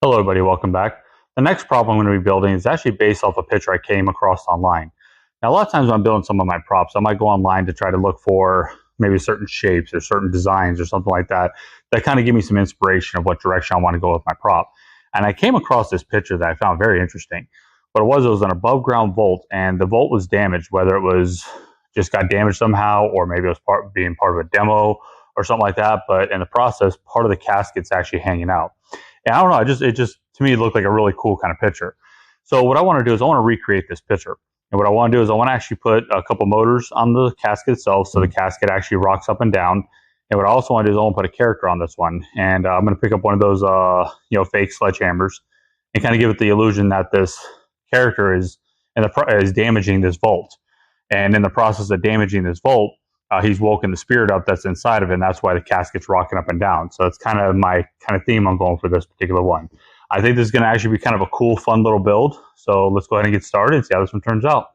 Hello everybody, welcome back. The next problem I'm going to be building is actually based off a picture I came across online. Now a lot of times when I'm building some of my props, I might go online to try to look for maybe certain shapes or certain designs or something like that that kind of give me some inspiration of what direction I want to go with my prop. And I came across this picture that I found very interesting. What it was an above ground vault, and the vault was damaged, whether it was just got damaged somehow or maybe it was being part of a demo or something like that. But in the process, part of the casket's actually hanging out. And I don't know, it just to me it looked like a really cool kind of picture. So what I want to do is I want to recreate this picture. And what I want to do is I want to actually put a couple motors on the casket itself, so the casket actually rocks up and down. And what I also want to do is I want to put a character on this one, and I'm going to pick up one of those fake sledgehammers and kind of give it the illusion that this character is damaging this vault. And in the process of damaging this vault, he's woken the spirit up that's inside of it, and that's why the casket's rocking up and down. So that's kind of my kind of theme I'm going for this particular one. I think this is going to actually be kind of a cool, fun little build. So let's go ahead and get started and see how this one turns out.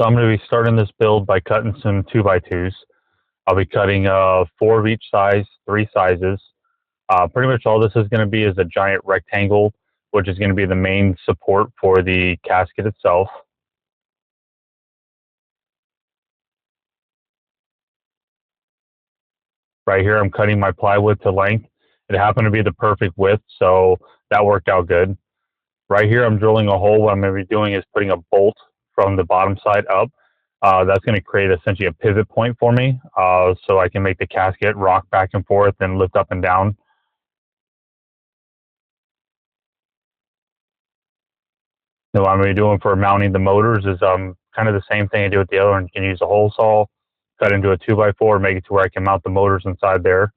So I'm going to be starting this build by cutting some 2x2s. I'll be cutting 4 of each size, 3 sizes. Pretty much all this is going to be is a giant rectangle, which is going to be the main support for the casket itself. Right here, I'm cutting my plywood to length. It happened to be the perfect width, so that worked out good. Right here, I'm drilling a hole. What I'm going to be doing is putting a bolt from the bottom side up. That's going to create essentially a pivot point for me, so I can make the casket rock back and forth and lift up and down. Now, what I'm going to be doing for mounting the motors is kind of the same thing I do with the other one. You can use a hole saw, cut into a 2x4, make it to where I can mount the motors inside there.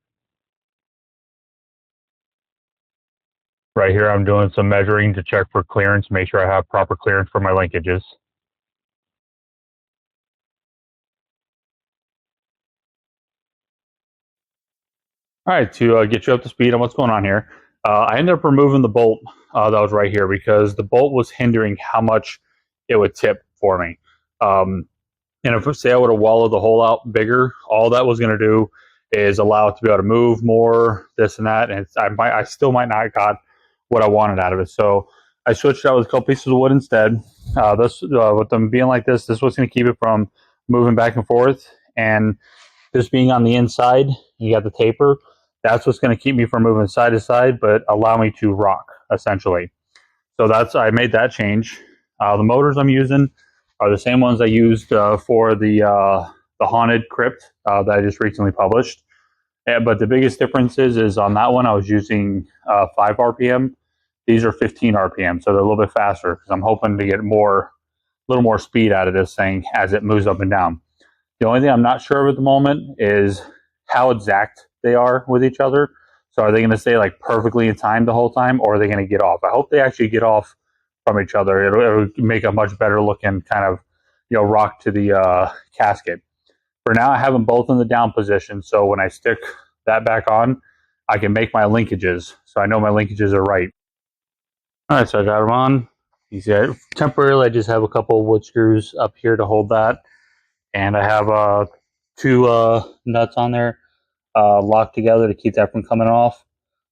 Right here, I'm doing some measuring to check for clearance, make sure I have proper clearance for my linkages. All right, to get you up to speed on what's going on here, I ended up removing the bolt that was right here because the bolt was hindering how much it would tip for me. And if, say, I would have wallowed the hole out bigger, all that was going to do is allow it to be able to move more, this and that, and I still might not have got what I wanted out of it. So I switched out with a couple pieces of wood instead. With them being like this was going to keep it from moving back and forth. And this being on the inside, you got the taper. That's what's going to keep me from moving side to side, but allow me to rock, essentially. So I made that change. The motors I'm using are the same ones I used for the Haunted Crypt that I just recently published. But the biggest difference is on that one I was using 5 RPM. These are 15 RPM, so they're a little bit faster because I'm hoping to get a little more speed out of this thing as it moves up and down. The only thing I'm not sure of at the moment is how exact they are with each other. So are they going to stay like perfectly in time the whole time, or are they going to get off? I hope they actually get off from each other. It'll make a much better looking kind of, rock to the casket. For now, I have them both in the down position, so when I stick that back on, I can make my linkages, so I know my linkages are right. All right, so I got them on. You see, temporarily, I just have a couple of wood screws up here to hold that, and I have 2 nuts on there locked together to keep that from coming off.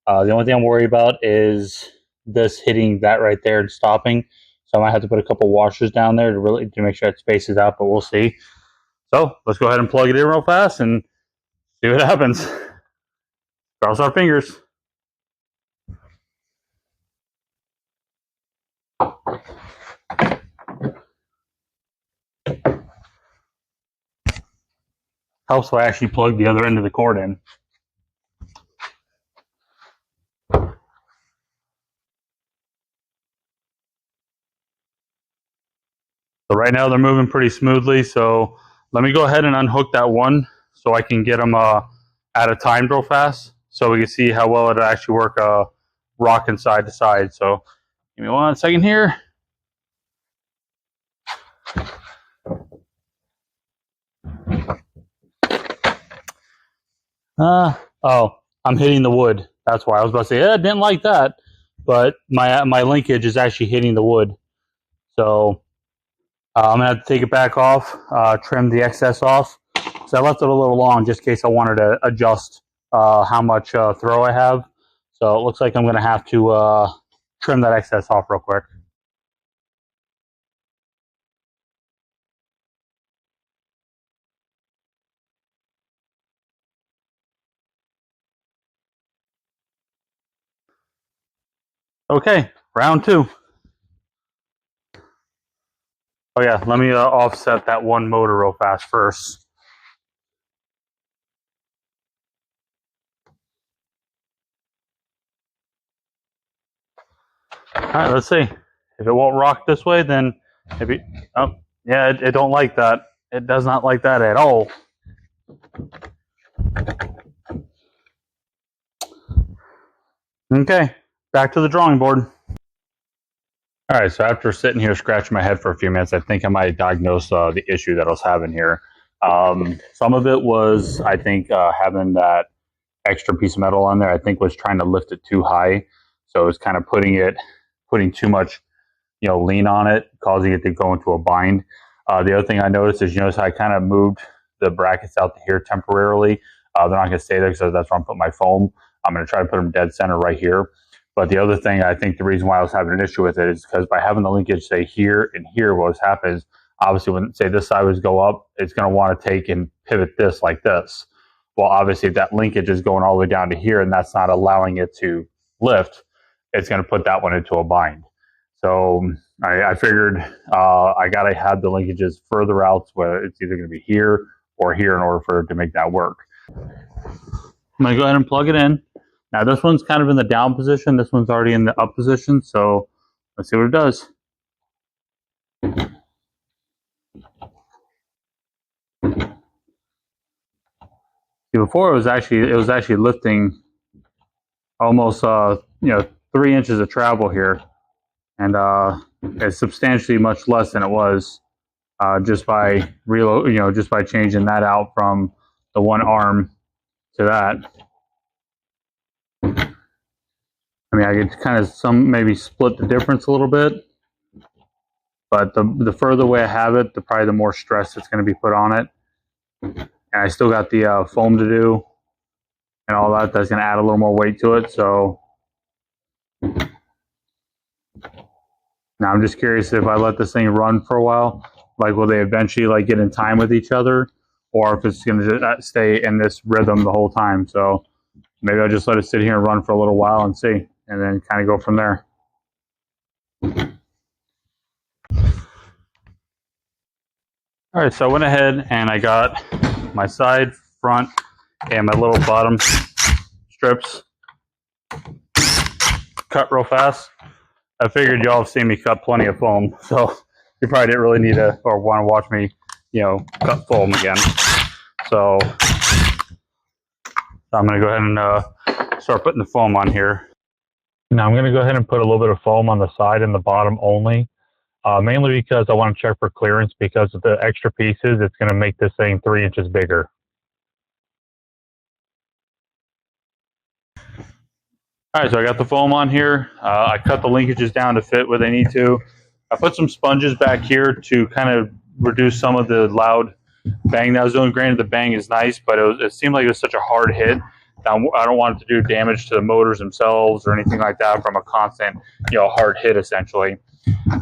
The only thing I'm worried about is this hitting that right there and stopping. So I might have to put a couple washers down there to make sure it spaces out, but we'll see. So let's go ahead and plug it in real fast and see what happens. Cross our fingers. Helps if I actually plug the other end of the cord in. So right now they're moving pretty smoothly. So let me go ahead and unhook that one so I can get them at a time real fast so we can see how well it'll actually work rocking side to side. So give me 1 second here. Oh, I'm hitting the wood. That's why I was about to say, I didn't like that. But my linkage is actually hitting the wood. So I'm going to have to take it back off, trim the excess off. So I left it a little long just in case I wanted to adjust how much throw I have. So it looks like I'm going to have to trim that excess off real quick. Okay, round two. Oh yeah, let me offset that one motor real fast first. All right, let's see. If it won't rock this way, then maybe. Oh, yeah, it don't like that. It does not like that at all. Okay, back to the drawing board. All right, so after sitting here scratching my head for a few minutes, I think I might diagnose the issue that I was having here. Some of it was, I think, having that extra piece of metal on there, I think was trying to lift it too high. So it was kind of putting too much, lean on it, causing it to go into a bind. The other thing I noticed is, you notice how I kind of moved the brackets out to here temporarily. They're not going to stay there because that's where I'm putting my foam. I'm going to try to put them dead center right here. But the other thing, I think the reason why I was having an issue with it is because by having the linkage, say, here and here, what happens, obviously, when, say, this side was go up, it's going to want to take and pivot this like this. Well, obviously, if that linkage is going all the way down to here, and that's not allowing it to lift, it's going to put that one into a bind. So I figured I got to have the linkages further out where it's either going to be here or here in order for it to make that work. I'm going to go ahead and plug it in. Now this one's kind of in the down position. This one's already in the up position. So let's see what it does. See, before it was actually lifting almost 3 inches of travel here, and it's substantially much less than it was just by just by changing that out from the one arm to that. I mean, I could kind of maybe split the difference a little bit, but the further away I have it, probably the more stress that's going to be put on it. And I still got the foam to do and all that. That's going to add a little more weight to it. So now I'm just curious if I let this thing run for a while, like will they eventually get in time with each other, or if it's going to stay in this rhythm the whole time. So maybe I'll just let it sit here and run for a little while and see, and then kind of go from there. All right, so I went ahead and I got my side, front, and my little bottom strips cut real fast. I figured y'all have seen me cut plenty of foam, so you probably didn't really need to or want to watch me, cut foam again. So I'm going to go ahead and start putting the foam on here. Now I'm going to go ahead and put a little bit of foam on the side and the bottom only, mainly because I want to check for clearance. Because of the extra pieces, it's going to make this thing 3 inches bigger. All right, so I got the foam on here. I cut the linkages down to fit where they need to. I put some sponges back here to kind of reduce some of the loud bang that I was doing. Granted, the bang is nice, but it seemed like it was such a hard hit. I don't want it to do damage to the motors themselves or anything like that from a constant, hard hit, essentially.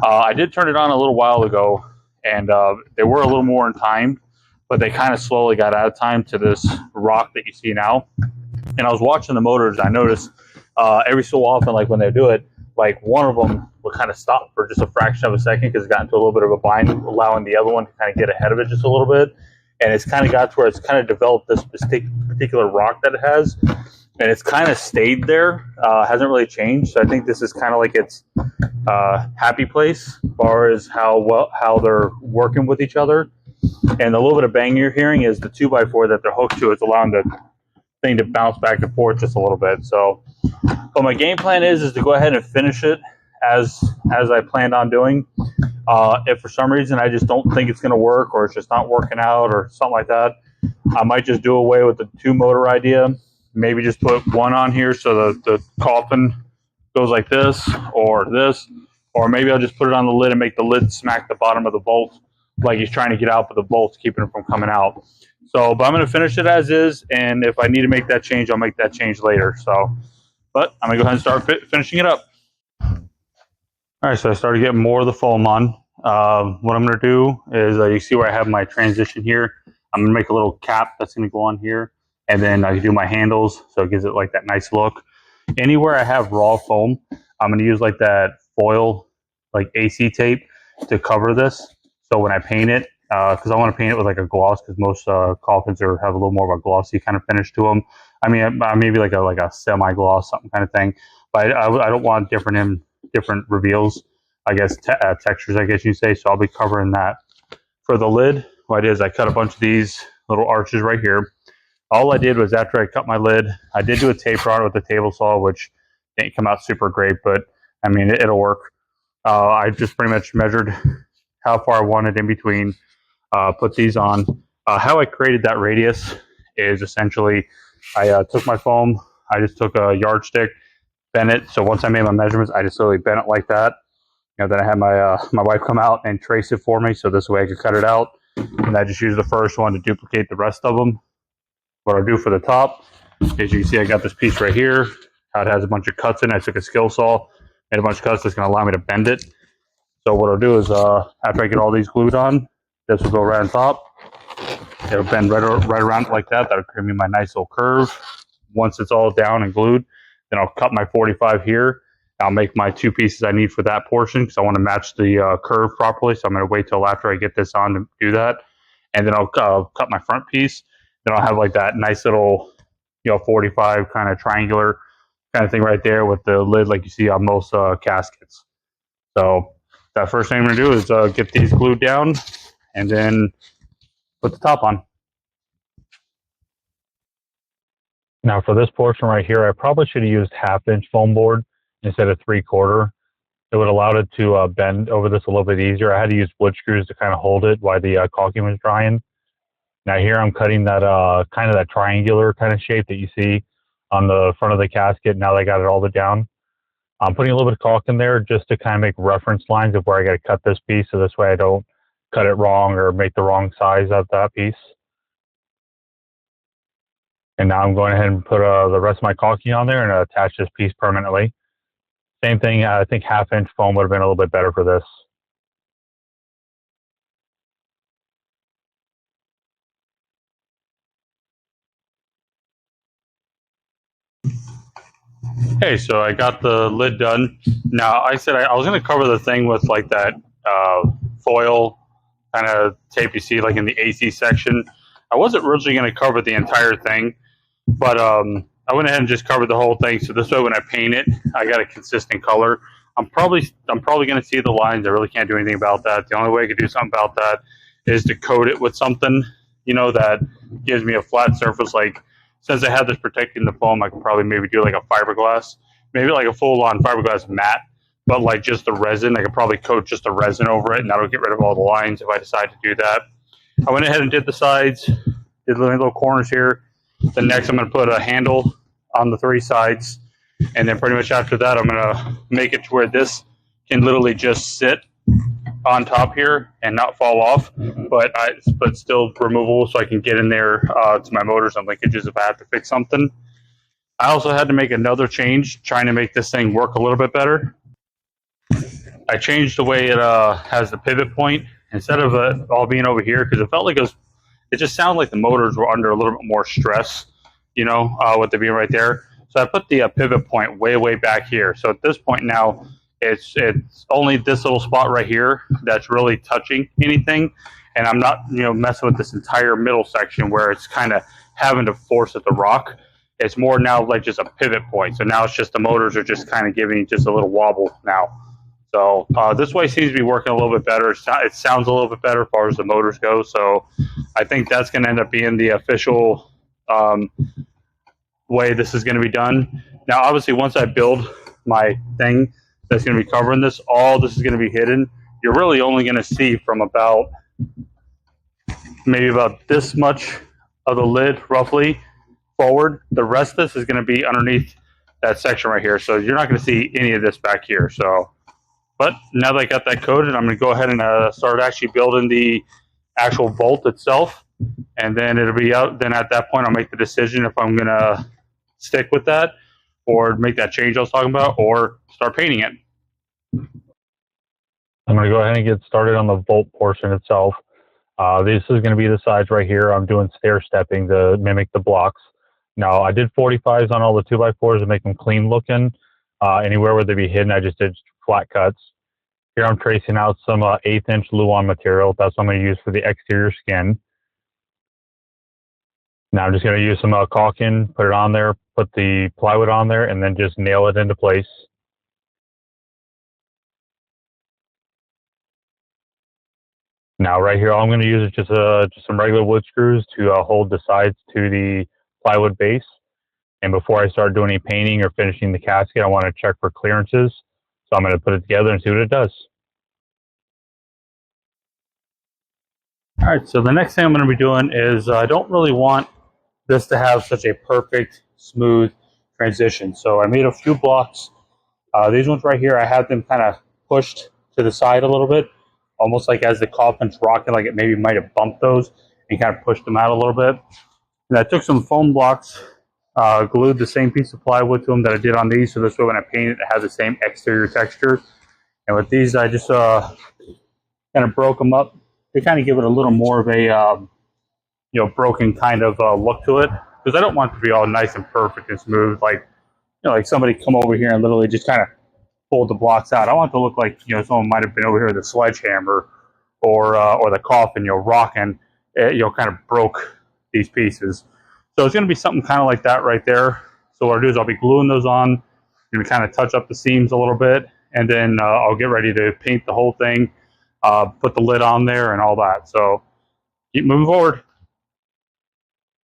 I did turn it on a little while ago, and they were a little more in time, but they kind of slowly got out of time to this rock that you see now. And I was watching the motors. I noticed every so often, like when they do it, like one of them will kind of stop for just a fraction of a second because it got into a little bit of a bind, allowing the other one to kind of get ahead of it just a little bit. And it's kind of got to where it's kind of developed this particular rock that it has, and it's kind of stayed there, hasn't really changed. So I think this is kind of like its happy place as far as how they're working with each other. And the little bit of bang you're hearing is the 2x4 that they're hooked to. It's allowing the thing to bounce back and forth just a little bit. So what my game plan is to go ahead and finish it as I planned on doing. If for some reason I just don't think it's going to work, or it's just not working out or something like that, I might just do away with the 2-motor idea. Maybe just put one on here so the coffin goes like this, or maybe I'll just put it on the lid and make the lid smack the bottom of the bolt like he's trying to get out, but the bolt's keeping it from coming out. So, but I'm going to finish it as is, and if I need to make that change, I'll make that change later. So, but I'm gonna go ahead and start finishing it up. All right, so I started getting more of the foam on. What I'm gonna do is you see where I have my transition here. I'm gonna make a little cap that's gonna go on here, and then I do my handles so it gives it like that nice look. Anywhere I have raw foam, I'm gonna use like that foil, like AC tape to cover this. So when I paint it, because I want to paint it with like a gloss, because most coffins have a little more of a glossy kind of finish to them. I mean, maybe like a semi gloss, something kind of thing. But I don't want different reveals, I guess, textures, I guess you say. So I'll be covering that. For the lid, what I did is I cut a bunch of these little arches right here. All I did was after I cut my lid, I did do a taper on it with the table saw, which didn't come out super great, but I mean, it'll work. I just pretty much measured how far I wanted in between, put these on. How I created that radius is essentially I took my foam, I just took a yardstick, bent it. So once I made my measurements, I just literally bent it like that. Then I had my wife come out and trace it for me, so this way I could cut it out. And I just used the first one to duplicate the rest of them. What I'll do for the top is you can see I got this piece right here. How it has a bunch of cuts in it. I took a skill saw, made a bunch of cuts that's going to allow me to bend it. So what I'll do is after I get all these glued on, this will go right on top. It'll bend right around like that. That'll create me my nice little curve. Once it's all down and glued, then I'll cut my 45 here. I'll make my two pieces I need for that portion because I want to match the curve properly. So I'm going to wait till after I get this on to do that. And then I'll cut my front piece. Then I'll have like that nice little, 45 kind of triangular kind of thing right there with the lid like you see on most caskets. So that first thing I'm going to do is get these glued down and then put the top on. Now for this portion right here, I probably should have used 1/2-inch foam board instead of 3/4. It would allow it to bend over this a little bit easier. I had to use wood screws to kind of hold it while the caulking was drying. Now here I'm cutting that kind of that triangular kind of shape that you see on the front of the casket. Now that I got it all the down, I'm putting a little bit of caulk in there just to kind of make reference lines of where I got to cut this piece, so this way I don't cut it wrong or make the wrong size of that piece. And now I'm going ahead and put the rest of my caulking on there and attach this piece permanently. Same thing, I think 1/2-inch foam would have been a little bit better for this. Hey, so I got the lid done. Now, I said I was going to cover the thing with like that foil kind of tape you see like in the AC section. I wasn't originally going to cover the entire thing, but I went ahead and just covered the whole thing. So this way when I paint it, I got a consistent color. I'm probably going to see the lines. I really can't do anything about that. The only way I could do something about that is to coat it with something, that gives me a flat surface. Like, since I have this protecting the foam, I can probably maybe do like a fiberglass, maybe like a full-on fiberglass mat, but like just the resin. I could probably coat just the resin over it, and that'll get rid of all the lines if I decide to do that. I went ahead and did the sides, did little corners here. Then next I'm going to put a handle on the 3 sides, and then pretty much after that I'm going to make it to where this can literally just sit on top here and not fall off, but still removable, so I can get in there to my motors and linkages if I have to fix something. I also had to make another change, trying to make this thing work a little bit better. I changed the way it has the pivot point. Instead of it all being over here, because it felt like it just sounded like the motors were under a little bit more stress, with it being right there. So I put the pivot point way back here. So at this point now, it's only this little spot right here that's really touching anything, and I'm not messing with this entire middle section where it's kind of having to force it to rock. It's more now like just a pivot point. So now it's just the motors are just kind of giving just a little wobble now. So this way seems to be working a little bit better. It sounds a little bit better as far as the motors go. So I think that's going to end up being the official way this is going to be done. Now, obviously, once I build my thing that's going to be covering this, all this is going to be hidden. You're really only going to see from maybe about this much of the lid, roughly, forward. The rest of this is going to be underneath that section right here. So you're not going to see any of this back here. So, but now that I got that coated, I'm going to go ahead and start actually building the actual bolt itself. And then it'll be out. Then at that point, I'll make the decision if I'm going to stick with that or make that change I was talking about, or start painting it. I'm going to go ahead and get started on the bolt portion itself. This is going to be the sides right here. I'm doing stair stepping to mimic the blocks. Now, I did 45s on all the 2x4s to make them clean looking. Anywhere where they'd be hidden, I just did flat cuts. Here I'm tracing out some 1/8 inch Luan material. That's what I'm going to use for the exterior skin. Now I'm just going to use some caulking, put it on there, put the plywood on there, and then just nail it into place. Now right here, all I'm going to use is just some regular wood screws to hold the sides to the plywood base. And before I start doing any painting or finishing the casket, I want to check for clearances. So I'm going to put it together and see what it does. All right, so the next thing I'm going to be doing is I don't really want this to have such a perfect, smooth transition. So I made a few blocks. These ones right here, I have them kind of pushed to the side a little bit, almost like as the coffin's rocking, like it maybe might have bumped those and kind of pushed them out a little bit. And I took some foam blocks, glued the same piece of plywood to them that I did on these, so this way when I paint it, it has the same exterior texture. And with these, I just kind of broke them up to kind of give it a little more of a broken kind of look to it, because I don't want it to be all nice and perfect and smooth, like like somebody come over here and literally just kind of pulled the blocks out. I want it to look like someone might have been over here with a sledgehammer or the coffin rocking, kind of broke these pieces. So it's going to be something kind of like that right there. So what I'll do is I'll be gluing those on, and kind of touch up the seams a little bit, and then I'll get ready to paint the whole thing, put the lid on there and all that. So keep moving forward.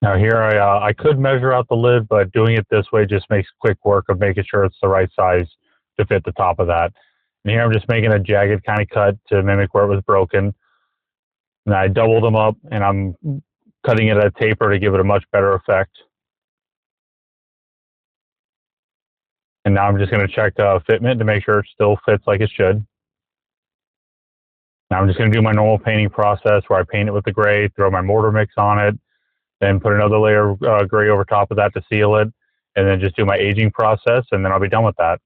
Now here I could measure out the lid, but doing it this way just makes quick work of making sure it's the right size to fit the top of that. And here I'm just making a jagged kind of cut to mimic where it was broken. And I doubled them up, and I'm cutting it at a taper to give it a much better effect. And now I'm just going to check fitment to make sure it still fits like it should. Now I'm just going to do my normal painting process where I paint it with the gray, throw my mortar mix on it, then put another layer of gray over top of that to seal it, and then just do my aging process, and then I'll be done with that.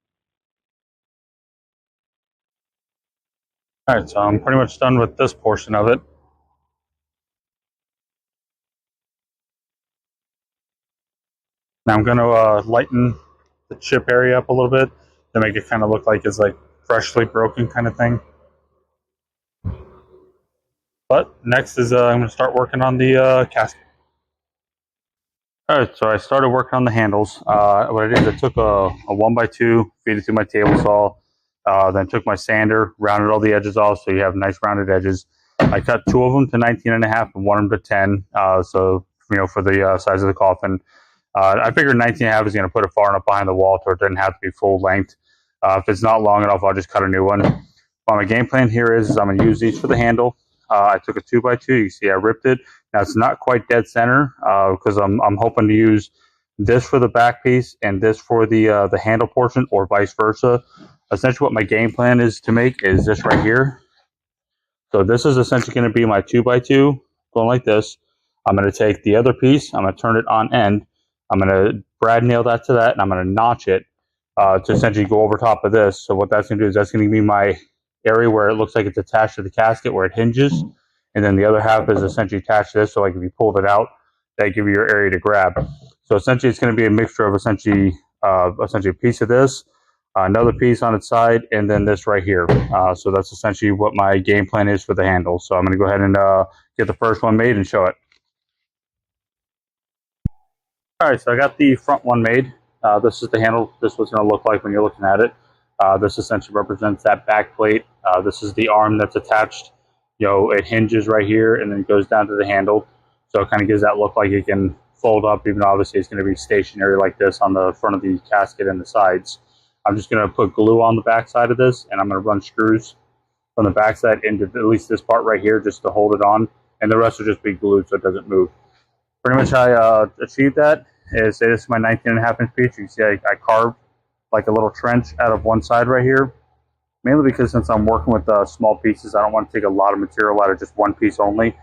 All right, so I'm pretty much done with this portion of it. Now I'm going to lighten the chip area up a little bit to make it kind of look like it's like freshly broken kind of thing. But next is I'm going to start working on the casket. All right, so I started working on the handles. What I did is I took a 1x2, feed it through my table saw, then took my sander, rounded all the edges off so you have nice rounded edges. I cut 2 of them to 19.5 and 1 of them to 10, so for the size of the coffin. I figured 19.5 is going to put it far enough behind the wall so it doesn't have to be full length. If it's not long enough, I'll just cut a new one. My game plan here is I'm going to use these for the handle. I took a 2x2. You can see I ripped it. Now it's not quite dead center because I'm hoping to use this for the back piece and this for the handle portion, or vice versa. Essentially, what my game plan is to make is this right here. So this is essentially going to be my 2x2 going like this. I'm going to take the other piece. I'm going to turn it on end. I'm going to brad nail that to that, and I'm going to notch it to essentially go over top of this. So what that's going to do is that's going to be my area where it looks like it's attached to the casket where it hinges, and then the other half is essentially attached to this, so like if you pulled it out, that give you your area to grab. So essentially it's going to be a mixture of essentially a piece of this, another piece on its side, and then this right here. So that's essentially what my game plan is for the handle. So I'm going to go ahead and get the first one made and show it. All right, so I got the front one made. This is the handle. This is what it's going to look like when you're looking at it. This essentially represents that back plate. This is the arm that's attached. It hinges right here and then it goes down to the handle. So it kind of gives that look like it can fold up, even though obviously it's going to be stationary like this on the front of the casket and the sides. I'm just going to put glue on the back side of this, and I'm going to run screws from the back side into at least this part right here just to hold it on, and the rest will just be glued so it doesn't move. Pretty much how I achieved that is, say this is my 19.5 inch piece. You can see I carved like a little trench out of one side right here, mainly because since I'm working with small pieces, I don't want to take a lot of material out of just one piece only.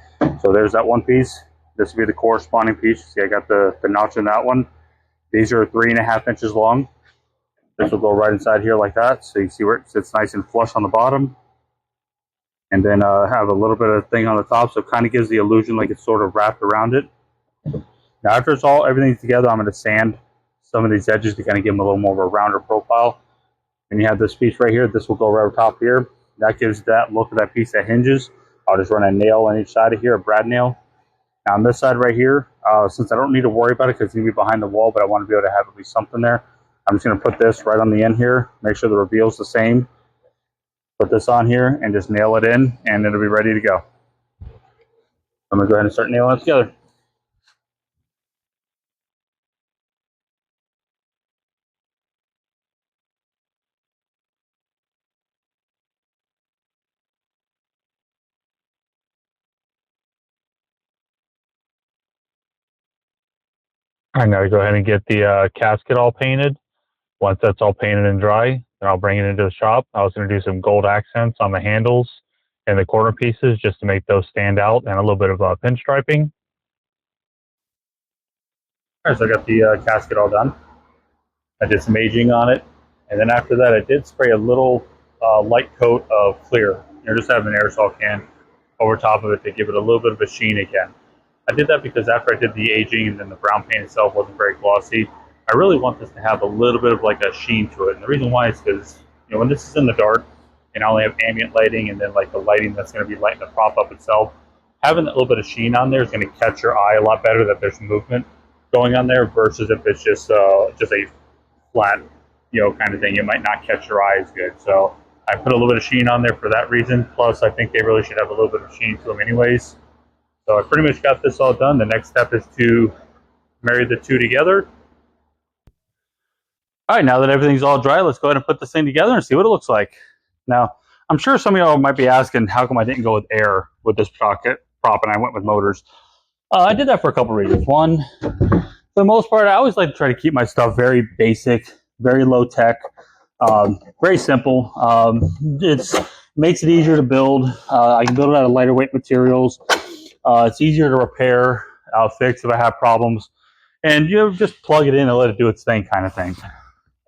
So there's that one piece. This will be the corresponding piece. See, I got the notch in that one. These are 3.5 inches long. This will go right inside here like that. So you see where it sits nice and flush on the bottom. And then have a little bit of thing on the top, so it kind of gives the illusion like it's sort of wrapped around it. Now after it's everything's together, I'm going to sand some of these edges to kind of give them a little more of a rounder profile. And you have this piece right here. This will go right on top here. That gives that look of that piece that hinges. I'll just run a nail on each side of here, a brad nail. Now on this side right here, since I don't need to worry about it because it's going to be behind the wall, but I want to be able to have at least something there, I'm just going to put this right on the end here, make sure the reveal's the same. Put this on here and just nail it in, and it'll be ready to go. I'm going to go ahead and start nailing it together. I'm going to go ahead and get the casket all painted. Once that's all painted and dry, then I'll bring it into the shop. I was going to do some gold accents on the handles and the corner pieces just to make those stand out, and a little bit of pinstriping. All right, so I got the casket all done. I did some aging on it, and then after that I did spray a little light coat of clear. Just have an aerosol can over top of it to give it a little bit of a sheen again. I did that because after I did the aging and then the brown paint itself wasn't very glossy, I really want this to have a little bit of like a sheen to it. And the reason why is because when this is in the dark and I only have ambient lighting and then like the lighting that's going to be lighting the prop up itself, having that little bit of sheen on there is going to catch your eye a lot better that there's movement going on there versus if it's just a flat kind of thing. It might not catch your eye as good. So I put a little bit of sheen on there for that reason. Plus I think they really should have a little bit of sheen to them anyways. So I pretty much got this all done. The next step is to marry the two together. All right, now that everything's all dry, let's go ahead and put this thing together and see what it looks like. Now, I'm sure some of y'all might be asking, how come I didn't go with air with this prop and I went with motors? I did that for a couple reasons. One, for the most part, I always like to try to keep my stuff very basic, very low tech, very simple. It makes it easier to build. I can build it out of lighter weight materials. It's easier to repair, fix if I have problems. And just plug it in and let it do its thing kind of thing.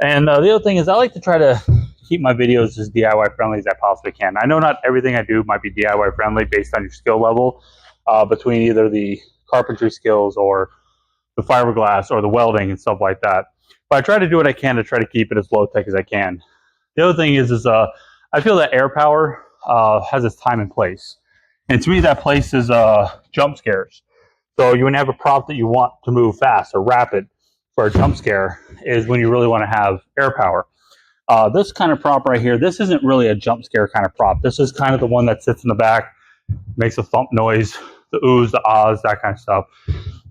And the other thing is I like to try to keep my videos as DIY friendly as I possibly can. I know not everything I do might be DIY friendly based on your skill level between either the carpentry skills or the fiberglass or the welding and stuff like that. But I try to do what I can to try to keep it as low tech as I can. The other thing is I feel that air power has its time and place. And to me, that place is jump scares. So you want to have a prop that you want to move fast or rapid for a jump scare is when you really want to have air power. This kind of prop right here, this isn't really a jump scare kind of prop. This is kind of the one that sits in the back, makes a thump noise, the oohs, the ahs, that kind of stuff.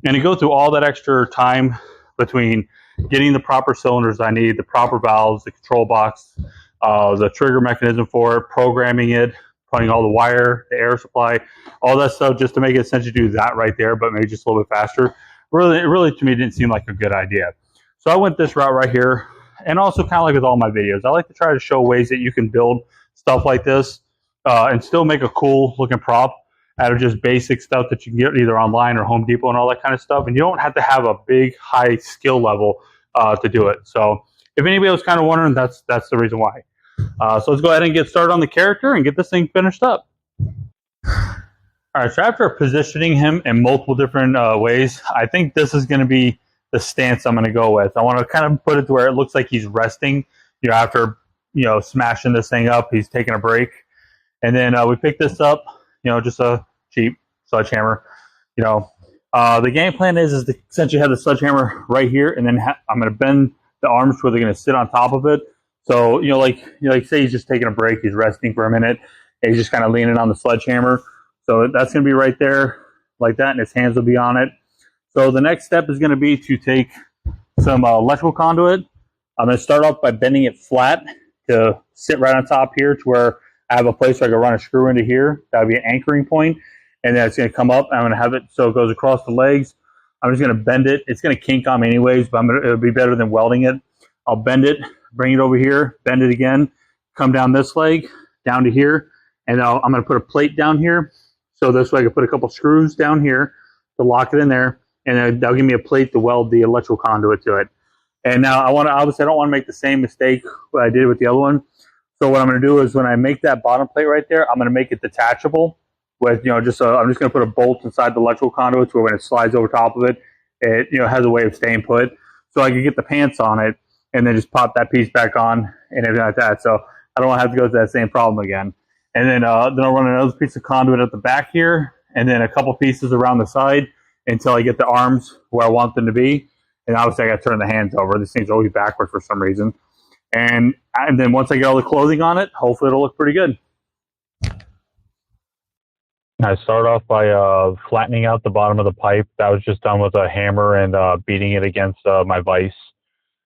And to go through all that extra time between getting the proper cylinders I need, the proper valves, the control box, the trigger mechanism for it, programming it, putting all the wire, the air supply, all that stuff just to make it essentially do that right there, but maybe just a little bit faster. Really to me didn't seem like a good idea. So I went this route right here. And also kind of like with all my videos, I like to try to show ways that you can build stuff like this and still make a cool looking prop out of just basic stuff that you can get either online or Home Depot and all that kind of stuff. And you don't have to have a big high skill level to do it. So if anybody was kind of wondering, that's the reason why. So let's go ahead and get started on the character and get this thing finished up. All right, so after positioning him in multiple different ways, I think this is going to be the stance I'm going to go with. I want to kind of put it to where it looks like he's resting, after, smashing this thing up, he's taking a break. And then we pick this up, just a cheap sledgehammer. The game plan is to essentially have the sledgehammer right here, and then I'm going to bend the arms where they're going to sit on top of it. So, like say he's just taking a break, he's resting for a minute, and he's just kind of leaning on the sledgehammer. So that's going to be right there like that, and his hands will be on it. So the next step is going to be to take some electrical conduit. I'm going to start off by bending it flat to sit right on top here to where I have a place where I can run a screw into here. That would be an anchoring point. And then it's going to come up. I'm going to have it so it goes across the legs. I'm just going to bend it. It's going to kink on me anyways, but it'll be better than welding it. I'll bend it, bring it over here, bend it again, come down this leg, down to here. And I'm going to put a plate down here. So this way I can put a couple screws down here to lock it in there. And that'll give me a plate to weld the electrical conduit to it. And now obviously I don't want to make the same mistake what I did with the other one. So what I'm going to do is when I make that bottom plate right there, I'm going to make it detachable with, I'm just going to put a bolt inside the electrical conduit so when it slides over top of it, it, has a way of staying put. So I can get the pants on it and then just pop that piece back on and everything like that. So I don't want to have to go through that same problem again. And then I'll run another piece of conduit at the back here and then a couple pieces around the side until I get the arms where I want them to be. And obviously I got to turn the hands over. This thing's always backwards for some reason. And then once I get all the clothing on it, hopefully it'll look pretty good. I start off by flattening out the bottom of the pipe. That was just done with a hammer and beating it against my vise.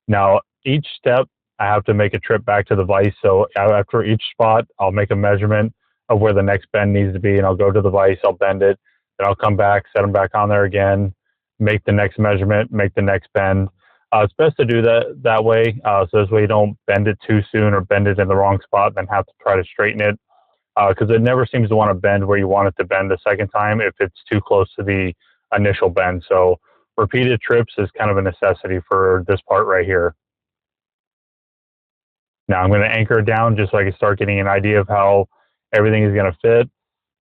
Now, each step, I have to make a trip back to the vise. So after each spot, I'll make a measurement of where the next bend needs to be, and I'll go to the vise, I'll bend it, then I'll come back, set them back on there again, make the next measurement, make the next bend. It's best to do that way, so this way you don't bend it too soon or bend it in the wrong spot and then have to try to straighten it, because it never seems to want to bend where you want it to bend the second time if it's too close to the initial bend. So repeated trips is kind of a necessity for this part right here. Now I'm going to anchor it down just so I can start getting an idea of how everything is going to fit.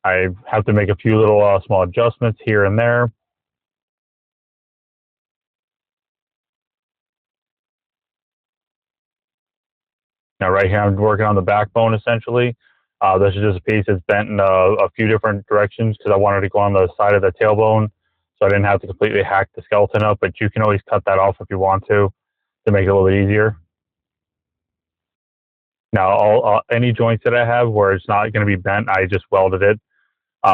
I have to make a few little small adjustments here and there. Now right here I'm working on the backbone essentially. This is just a piece that's bent in a few different directions because I wanted to go on the side of the tailbone so I didn't have to completely hack the skeleton up, but you can always cut that off if you want to make it a little bit easier. Now, any joints that I have where it's not going to be bent, I just welded it.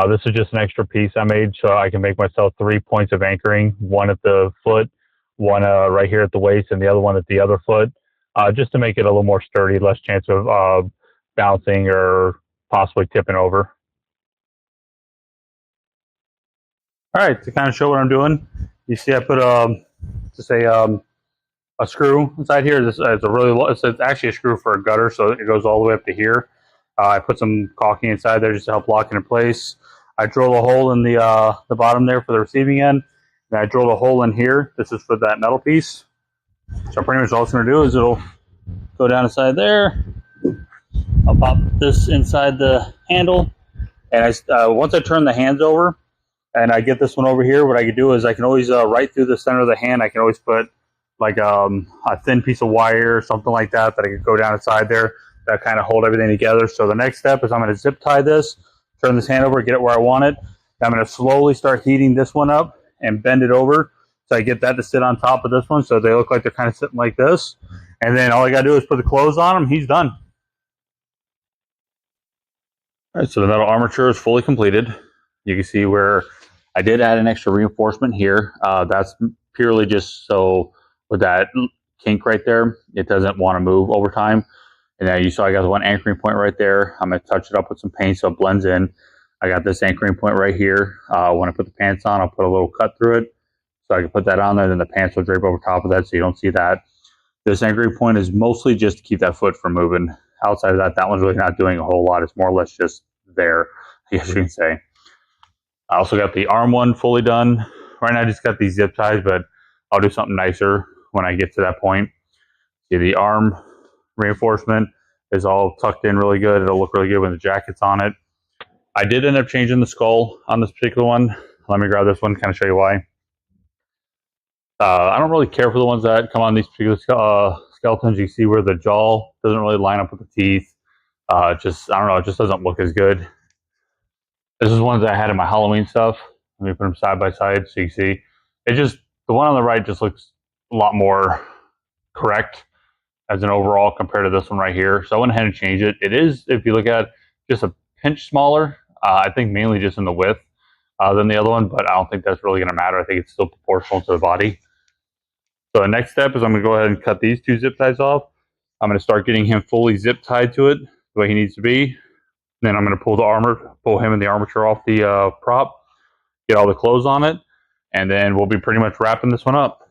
This is just an extra piece I made so I can make myself 3 points of anchoring, one at the foot, one right here at the waist, and the other one at the other foot, just to make it a little more sturdy, less chance of bouncing or possibly tipping over. All right, to kind of show what I'm doing, you see I put a screw inside here. This is a really low, it's actually a screw for a gutter, so it goes all the way up to here. I put some caulking inside there just to help lock it in place. I drilled a hole in the bottom there for the receiving end, and I drilled a hole in here. This is for that metal piece. So pretty much all it's going to do is it'll go down inside there. I'll pop this inside the handle, and once I turn the hands over, and I get this one over here, what I can do is I can always right through the center of the hand, I can always put like a thin piece of wire or something like that I could go down inside there that kind of hold everything together. So the next step is I'm going to zip tie this, turn this hand over, get it where I want it. I'm going to slowly start heating this one up and bend it over so I get that to sit on top of this one so they look like they're kind of sitting like this. And then all I got to do is put the clothes on him. He's done. All right, so the metal armature is fully completed. You can see where I did add an extra reinforcement here. That's purely just so with that kink right there, it doesn't want to move over time. And then you saw I got one anchoring point right there. I'm going to touch it up with some paint so it blends in. I got this anchoring point right here. When I put the pants on, I'll put a little cut through it so I can put that on there. Then the pants will drape over top of that so you don't see that. This anchoring point is mostly just to keep that foot from moving. Outside of that, that one's really not doing a whole lot. It's more or less just there, I guess you can say. I also got the arm one fully done. Right now I just got these zip ties, but I'll do something nicer when I get to that point. See, the arm reinforcement is all tucked in really good. It'll look really good when the jacket's on it. I did end up changing the skull on this particular one. Let me grab this one, kind of show you why. I don't really care for the ones that come on these particular skeletons. You see where the jaw doesn't really line up with the teeth. Just, I don't know, it just doesn't look as good. This is ones that I had in my Halloween stuff. Let me put them side by side so you see. It just, the one on the right just looks a lot more correct as an overall compared to this one right here. So I went ahead and changed it. It is, if you look at just a pinch smaller, I think mainly just in the width than the other one, but I don't think that's really going to matter. I think it's still proportional to the body. So the next step is I'm going to go ahead and cut these two zip ties off. I'm going to start getting him fully zip tied to it the way he needs to be. Then I'm going to pull him and the armature off the prop, get all the clothes on it, and then we'll be pretty much wrapping this one up.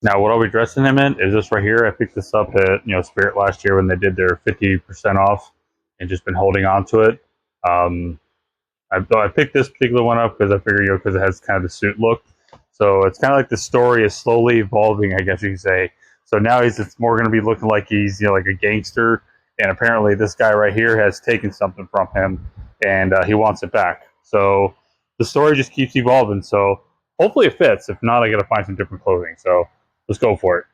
Now, what I'll be dressing him in is this right here. I picked this up at Spirit last year when they did their 50% off, and just been holding on to it. I picked this particular one up because I figured because it has kind of the suit look. So it's kind of like the story is slowly evolving, I guess you could say. So now it's more going to be looking like he's like a gangster, and apparently this guy right here has taken something from him, and he wants it back. So the story just keeps evolving. So hopefully it fits. If not, I got to find some different clothing. So let's go for it.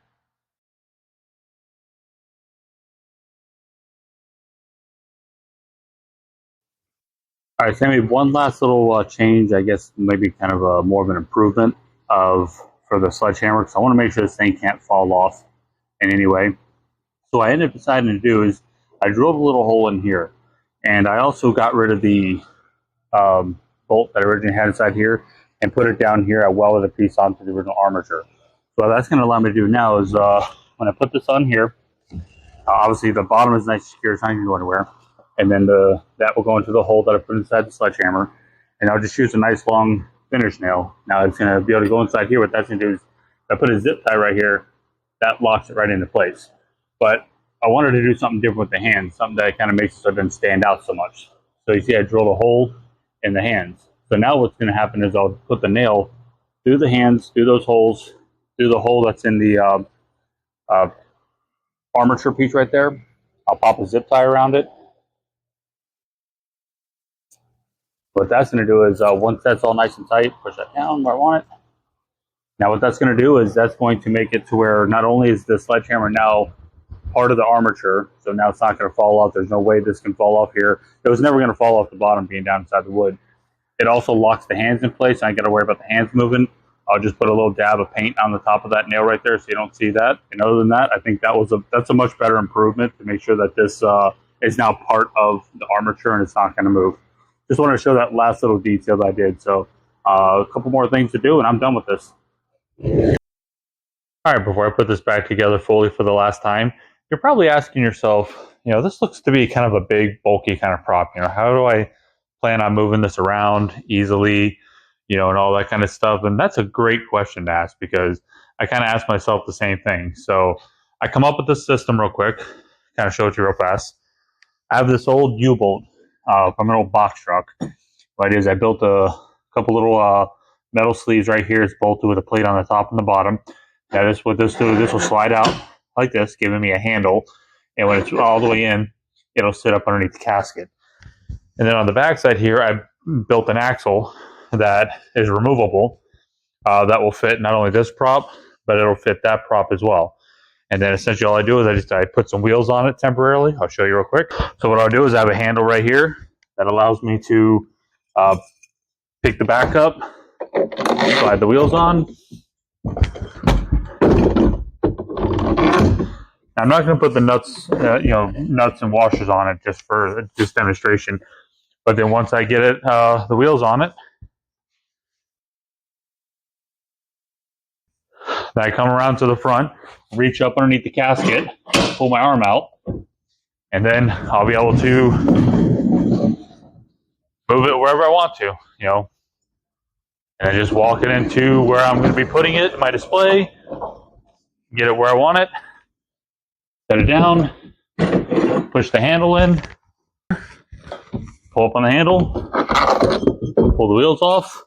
All right, so maybe one last little change, I guess maybe kind of more of an improvement of for the sledgehammer, because I want to make sure this thing can't fall off in any way. So what I ended up deciding to do is I drilled a little hole in here, and I also got rid of the bolt that I originally had inside here and put it down here. I welded a piece onto the original armature. So what that's going to allow me to do now is when I put this on here, obviously the bottom is nice and secure, it's not going to go anywhere. And then that will go into the hole that I put inside the sledgehammer. And I'll just use a nice long finish nail. Now it's going to be able to go inside here. What that's going to do is I put a zip tie right here, that locks it right into place. But I wanted to do something different with the hands, something that kind of makes it so it doesn't stand out so much. So you see I drilled a hole in the hands. So now what's going to happen is I'll put the nail through the hands, through those holes, through the hole that's in the armature piece right there. I'll pop a zip tie around it. What that's going to do is once that's all nice and tight, push that down where I want it. Now what that's going to do is that's going to make it to where not only is the sledgehammer now part of the armature, so now it's not going to fall off. There's no way this can fall off here. It was never going to fall off the bottom being down inside the wood. It also locks the hands in place. I ain't got to worry about the hands moving. I'll just put a little dab of paint on the top of that nail right there so you don't see that. And other than that, I think that's a much better improvement to make sure that this is now part of the armature and it's not going to move. Just wanted to show that last little detail that I did. So a couple more things to do and I'm done with this. All right, before I put this back together fully for the last time, you're probably asking yourself, this looks to be kind of a big, bulky kind of prop. How do I plan on moving this around easily, and all that kind of stuff? And that's a great question to ask because I kind of ask myself the same thing. So I come up with this system real quick, kind of show it to you real fast. I have this old U-bolt from an old box truck. What I did is I built a couple little metal sleeves right here. It's bolted with a plate on the top and the bottom. Now this will slide out like this, giving me a handle. And when it's all the way in, it'll sit up underneath the casket. And then on the back side here, I built an axle that is removable that will fit not only this prop, but it'll fit that prop as well. And then essentially all I do is I put some wheels on it temporarily. I'll show you real quick. So what I'll do is I have a handle right here that allows me to pick the back up, slide the wheels on. I'm not going to put the nuts, nuts and washers on it just for this demonstration. But then once I get it, the wheels on it, then I come around to the front, reach up underneath the casket, pull my arm out, and then I'll be able to move it wherever I want to, and I just walk it into where I'm going to be putting it in my display, get it where I want it, set it down, push the handle in, pull up on the handle, pull the wheels off,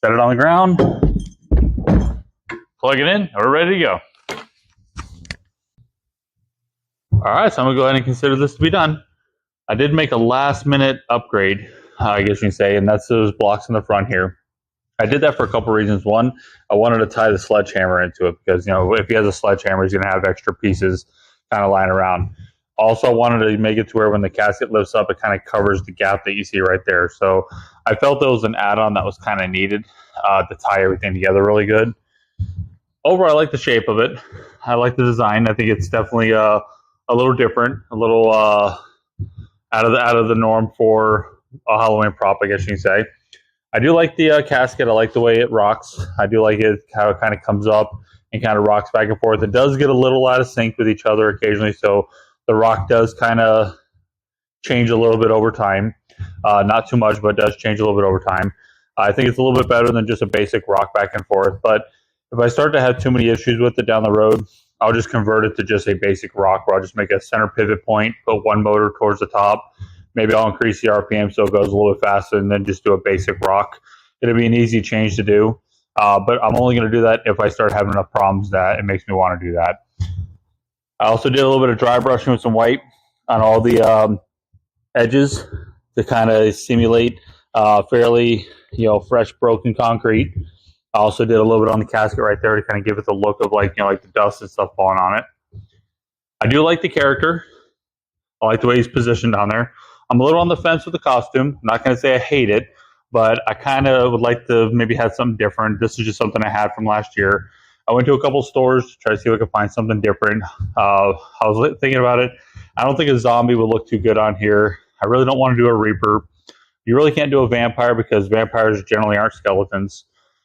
set it on the ground, plug it in, and we're ready to go. All right, so I'm going to go ahead and consider this to be done. I did make a last-minute upgrade, I guess you can say, and that's those blocks in the front here. I did that for a couple reasons. One, I wanted to tie the sledgehammer into it because, if he has a sledgehammer, he's going to have extra pieces kind of lying around. Also, I wanted to make it to where when the casket lifts up, it kind of covers the gap that you see right there. So I felt it was an add-on that was kind of needed to tie everything together really good. Overall, I like the shape of it. I like the design. I think it's definitely a little different, a little out of the norm for a Halloween prop, I guess you can say. I do like the casket. I like the way it rocks. I do like it how it kind of comes up and kind of rocks back and forth. It does get a little out of sync with each other occasionally, so the rock does kind of change a little bit over time. Not too much, but it does change a little bit over time. I think it's a little bit better than just a basic rock back and forth, but if I start to have too many issues with it down the road, I'll just convert it to just a basic rock where I'll just make a center pivot point, put one motor towards the top. Maybe I'll increase the RPM so it goes a little bit faster and then just do a basic rock. it'll be an easy change to do. But I'm only going to do that if I start having enough problems that it makes me want to do that. I also did a little bit of dry brushing with some white on all the edges to kind of simulate fairly, fresh broken concrete. I also did a little bit on the casket right there to kind of give it the look of like the dust and stuff falling on it. I do like the character. I like the way he's positioned on there. I'm a little on the fence with the costume. I'm not going to say I hate it, but I kind of would like to maybe have something different. This is just something I had from last year. I went to a couple stores to try to see if I could find something different. I was thinking about it. I don't think a zombie would look too good on here. I really don't want to do a Reaper. You really can't do a vampire because vampires generally aren't skeletons.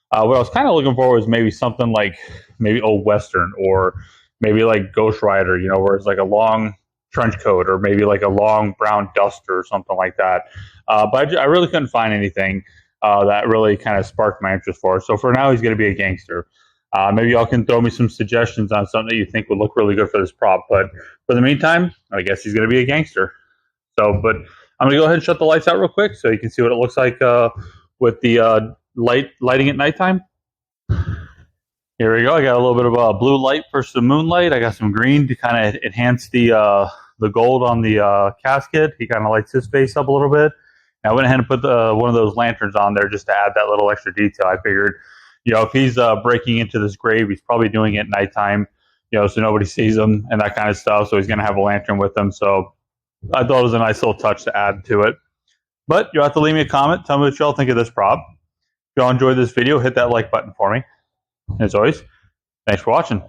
What I was kind of looking for was maybe something like maybe Old Western or maybe like Ghost Rider, where it's like a long trench coat or maybe like a long brown duster or something like that. But I really couldn't find anything that really kind of sparked my interest for it. So for now, he's going to be a gangster. Maybe y'all can throw me some suggestions on something that you think would look really good for this prop. But for the meantime, I guess he's going to be a gangster. So, but I'm going to go ahead and shut the lights out real quick so you can see what it looks like with the lighting at nighttime. Here we go. I got a little bit of blue light for some moonlight. I got some green to kind of enhance the gold on the casket. He kind of lights his face up a little bit. And I went ahead and put one of those lanterns on there just to add that little extra detail. I figured, if he's breaking into this grave, he's probably doing it at nighttime, so nobody sees him and that kind of stuff. So he's going to have a lantern with him. So I thought it was a nice little touch to add to it. But you'll have to leave me a comment. Tell me what y'all think of this prop. If y'all enjoyed this video, hit that like button for me. As always, thanks for watching.